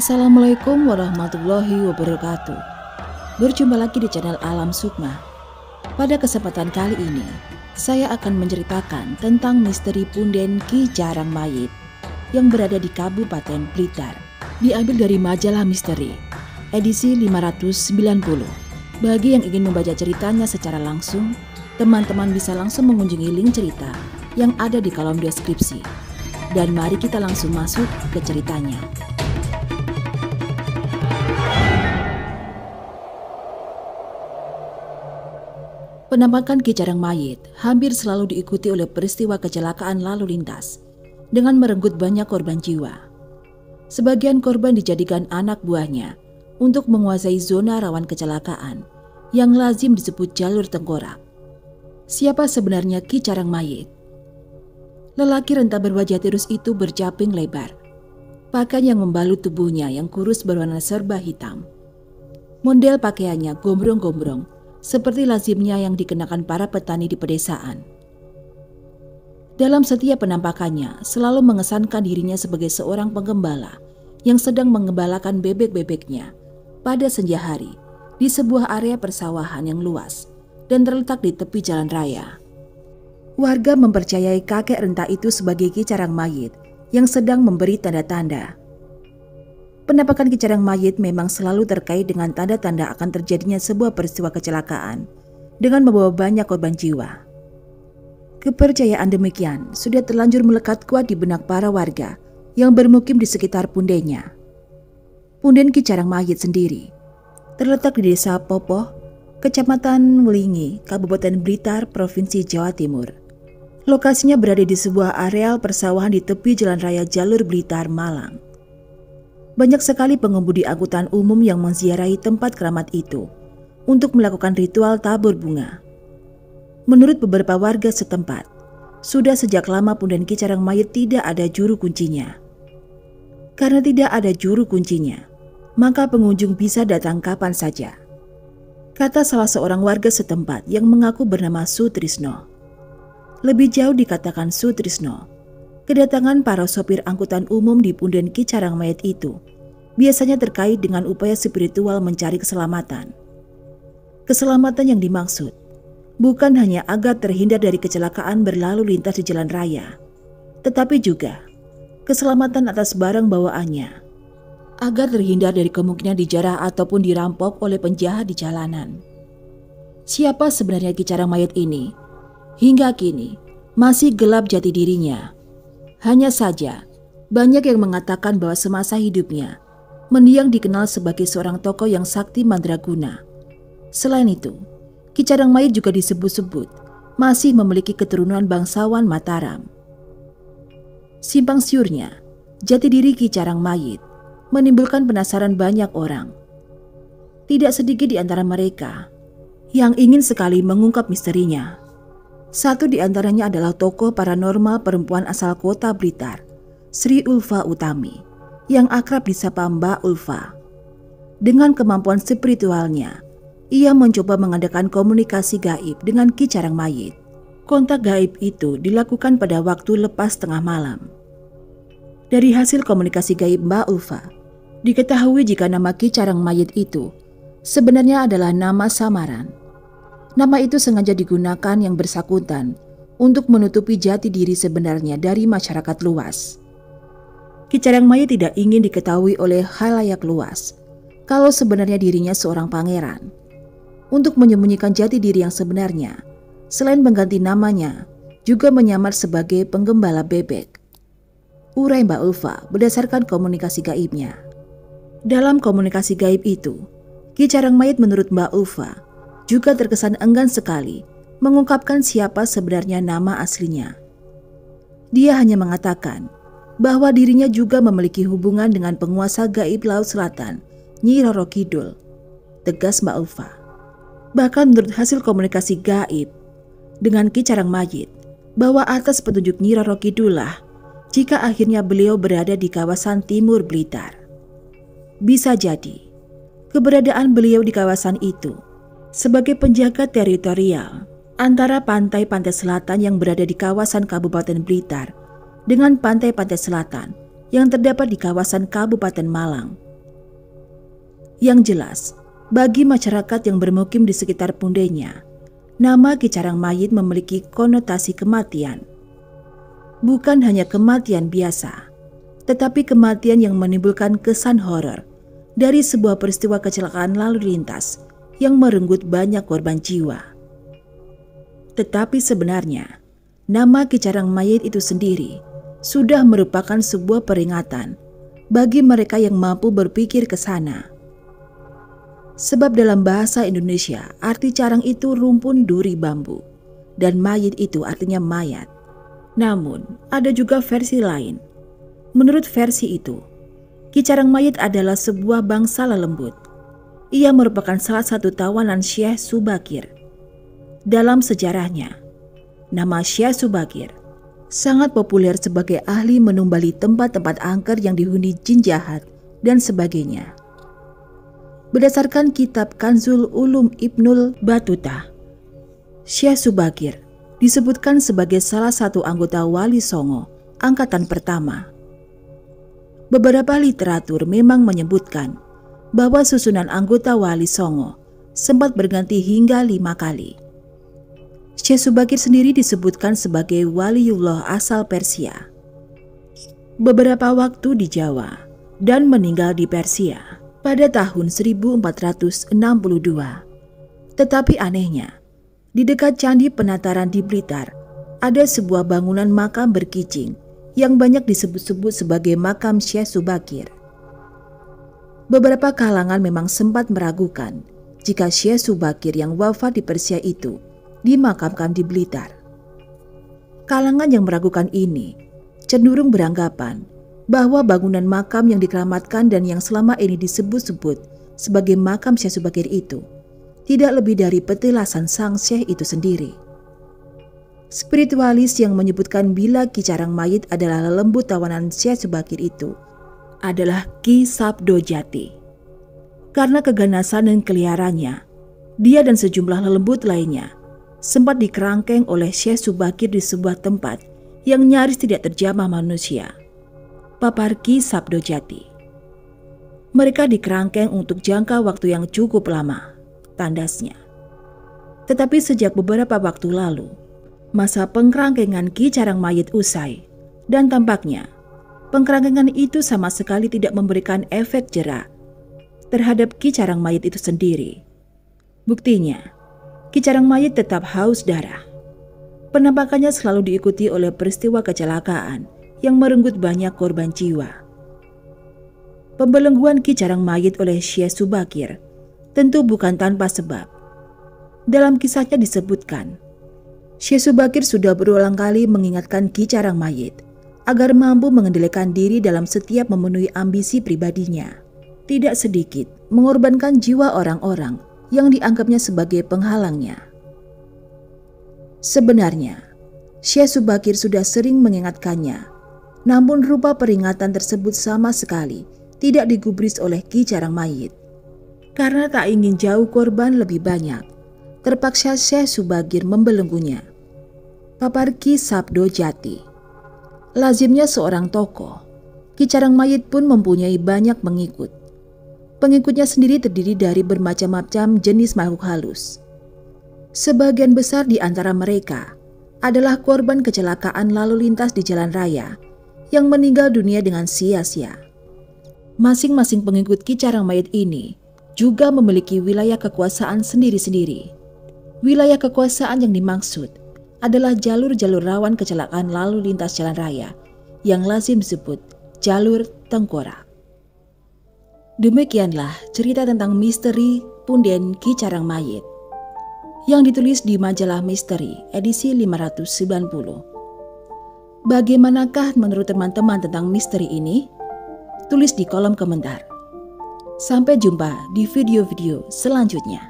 Assalamualaikum warahmatullahi wabarakatuh. Berjumpa lagi di channel Alam Sukma. Pada kesempatan kali ini, saya akan menceritakan tentang misteri punden Ki Jarang Mayit yang berada di Kabupaten Blitar. Diambil dari majalah Misteri, edisi 590. Bagi yang ingin membaca ceritanya secara langsung, teman-teman bisa langsung mengunjungi link cerita yang ada di kolom deskripsi. Dan mari kita langsung masuk ke ceritanya. Penampakan Ki Jarang Mayit hampir selalu diikuti oleh peristiwa kecelakaan lalu lintas dengan merenggut banyak korban jiwa. Sebagian korban dijadikan anak buahnya untuk menguasai zona rawan kecelakaan yang lazim disebut jalur tengkorak. Siapa sebenarnya Ki Jarang Mayit? Lelaki renta berwajah tirus itu berjaping lebar, pakaian yang membalut tubuhnya yang kurus berwarna serba hitam. Model pakaiannya gombrong-gombrong, seperti lazimnya yang dikenakan para petani di pedesaan. Dalam setiap penampakannya selalu mengesankan dirinya sebagai seorang penggembala yang sedang mengembalakan bebek-bebeknya pada senja hari di sebuah area persawahan yang luas dan terletak di tepi jalan raya. Warga mempercayai kakek renta itu sebagai Ki Jarang Mayit yang sedang memberi tanda-tanda. Penampakan Ki Jarang Mayit memang selalu terkait dengan tanda-tanda akan terjadinya sebuah peristiwa kecelakaan dengan membawa banyak korban jiwa. Kepercayaan demikian sudah terlanjur melekat kuat di benak para warga yang bermukim di sekitar pundenya. Punden Ki Jarang Mayit sendiri terletak di Desa Popoh, Kecamatan Welingi, Kabupaten Blitar, Provinsi Jawa Timur. Lokasinya berada di sebuah areal persawahan di tepi jalan raya jalur Blitar, Malang. Banyak sekali pengemudi angkutan umum yang menziarahi tempat keramat itu untuk melakukan ritual tabur bunga. Menurut beberapa warga setempat, sudah sejak lama punden Ki Jarang Mayit tidak ada juru kuncinya. Karena tidak ada juru kuncinya, maka pengunjung bisa datang kapan saja. Kata salah seorang warga setempat yang mengaku bernama Sutrisno. Lebih jauh dikatakan Sutrisno, kedatangan para sopir angkutan umum di punden Ki Jarang Mayit itu biasanya terkait dengan upaya spiritual mencari keselamatan. Keselamatan yang dimaksud bukan hanya agar terhindar dari kecelakaan berlalu lintas di jalan raya, tetapi juga keselamatan atas barang bawaannya, agar terhindar dari kemungkinan dijarah ataupun dirampok oleh penjahat di jalanan. Siapa sebenarnya Ki Jarang Mayit ini? Hingga kini masih gelap jati dirinya. Hanya saja, banyak yang mengatakan bahwa semasa hidupnya, mendiang dikenal sebagai seorang tokoh yang sakti mandraguna. Selain itu, Ki Jarang Mayit juga disebut-sebut masih memiliki keturunan bangsawan Mataram. Simpang siurnya, jati diri Ki Jarang Mayit menimbulkan penasaran banyak orang. Tidak sedikit di antara mereka yang ingin sekali mengungkap misterinya. Satu di antaranya adalah tokoh paranormal perempuan asal kota Blitar, Sri Ulfa Utami, yang akrab disapa Mbak Ulfa. Dengan kemampuan spiritualnya, ia mencoba mengadakan komunikasi gaib dengan Ki Jarang Mayit. Kontak gaib itu dilakukan pada waktu lepas tengah malam. Dari hasil komunikasi gaib Mbak Ulfa, diketahui jika nama Ki Jarang Mayit itu sebenarnya adalah nama samaran. Nama itu sengaja digunakan yang bersangkutan untuk menutupi jati diri sebenarnya dari masyarakat luas. Ki Jarang Mayit tidak ingin diketahui oleh khalayak luas kalau sebenarnya dirinya seorang pangeran. Untuk menyembunyikan jati diri yang sebenarnya, selain mengganti namanya, juga menyamar sebagai penggembala bebek. Urai Mbak Ulfa berdasarkan komunikasi gaibnya. Dalam komunikasi gaib itu, Ki Jarang Mayit menurut Mbak Ulfa juga terkesan enggan sekali mengungkapkan siapa sebenarnya nama aslinya. Dia hanya mengatakan bahwa dirinya juga memiliki hubungan dengan penguasa gaib Laut Selatan, Nyi Roro Kidul, tegas Mbak Ulfa. Bahkan menurut hasil komunikasi gaib dengan Ki Jarang Mayit, bahwa atas petunjuk Nyi Roro Kidul lah jika akhirnya beliau berada di kawasan timur Blitar. Bisa jadi, keberadaan beliau di kawasan itu sebagai penjaga teritorial antara pantai-pantai selatan yang berada di kawasan Kabupaten Blitar dengan pantai-pantai selatan yang terdapat di kawasan Kabupaten Malang. Yang jelas, bagi masyarakat yang bermukim di sekitar pundenya, nama Ki Carang Mayit memiliki konotasi kematian. Bukan hanya kematian biasa, tetapi kematian yang menimbulkan kesan horor dari sebuah peristiwa kecelakaan lalu lintas yang merenggut banyak korban jiwa. Tetapi sebenarnya, nama Ki Carang Mayit itu sendiri sudah merupakan sebuah peringatan bagi mereka yang mampu berpikir ke sana. Sebab dalam bahasa Indonesia, arti carang itu rumpun duri bambu, dan mayit itu artinya mayat. Namun, ada juga versi lain. Menurut versi itu, Ki Carang Mayit adalah sebuah bangsa lelembut. Ia merupakan salah satu tawanan Syekh Subakir. Dalam sejarahnya, nama Syekh Subakir sangat populer sebagai ahli menumbali tempat-tempat angker yang dihuni jin jahat dan sebagainya. Berdasarkan kitab Kanzul Ulum Ibnul Battuta, Syekh Subakir disebutkan sebagai salah satu anggota Wali Songo angkatan pertama. Beberapa literatur memang menyebutkan bahwa susunan anggota Wali Songo sempat berganti hingga 5 kali. Syekh Subakir sendiri disebutkan sebagai waliullah asal Persia. Beberapa waktu di Jawa dan meninggal di Persia pada tahun 1462. Tetapi anehnya, di dekat Candi Penataran di Blitar ada sebuah bangunan makam berkicing yang banyak disebut-sebut sebagai makam Syekh Subakir. Beberapa kalangan memang sempat meragukan jika Syekh Subakir yang wafat di Persia itu dimakamkan di Blitar. Kalangan yang meragukan ini cenderung beranggapan bahwa bangunan makam yang dikeramatkan dan yang selama ini disebut-sebut sebagai makam Syekh Subakir itu tidak lebih dari petilasan sang Syekh itu sendiri. Spiritualis yang menyebutkan bila Ki Carang Mayit adalah lelembut tawanan Syekh Subakir itu adalah Ki Sabdo Jati. Karena keganasan dan keliharannya, dia dan sejumlah lelembut lainnya sempat dikerangkeng oleh Syekh Subakir di sebuah tempat yang nyaris tidak terjamah manusia. Papar Ki Sabdo Jati. Mereka dikerangkeng untuk jangka waktu yang cukup lama, tandasnya. Tetapi sejak beberapa waktu lalu, masa pengkerangkengan Ki Carang Mayit usai, dan tampaknya pengkerangkengan itu sama sekali tidak memberikan efek jera terhadap Ki Carang Mayit itu sendiri. Buktinya, Ki Carang Mayit tetap haus darah. Penampakannya selalu diikuti oleh peristiwa kecelakaan yang merenggut banyak korban jiwa. Pembelengguan Ki Carang Mayit oleh Syekh Subakir tentu bukan tanpa sebab. Dalam kisahnya disebutkan, Syekh Subakir sudah berulang kali mengingatkan Ki Carang Mayit agar mampu mengendalikan diri dalam setiap memenuhi ambisi pribadinya. Tidak sedikit mengorbankan jiwa orang-orang yang dianggapnya sebagai penghalangnya. Sebenarnya, Syekh Subakir sudah sering mengingatkannya, namun rupa peringatan tersebut sama sekali tidak digubris oleh Ki Carang Mayit. Karena tak ingin jauh korban lebih banyak, terpaksa Syekh Subakir membelenggunya. Papar Ki Sabdo Jati. Lazimnya seorang tokoh, Ki Carang Mayit pun mempunyai banyak pengikut. Pengikutnya sendiri terdiri dari bermacam-macam jenis makhluk halus. Sebagian besar di antara mereka adalah korban kecelakaan lalu lintas di jalan raya yang meninggal dunia dengan sia-sia. Masing-masing pengikut Ki Carang Mayit ini juga memiliki wilayah kekuasaan sendiri-sendiri. Wilayah kekuasaan yang dimaksud adalah jalur-jalur rawan kecelakaan lalu lintas jalan raya yang lazim disebut jalur tengkorak. Demikianlah cerita tentang misteri punden Ki Carang Mayit yang ditulis di majalah Misteri edisi 590. Bagaimanakah menurut teman-teman tentang misteri ini? Tulis di kolom komentar. Sampai jumpa di video-video selanjutnya.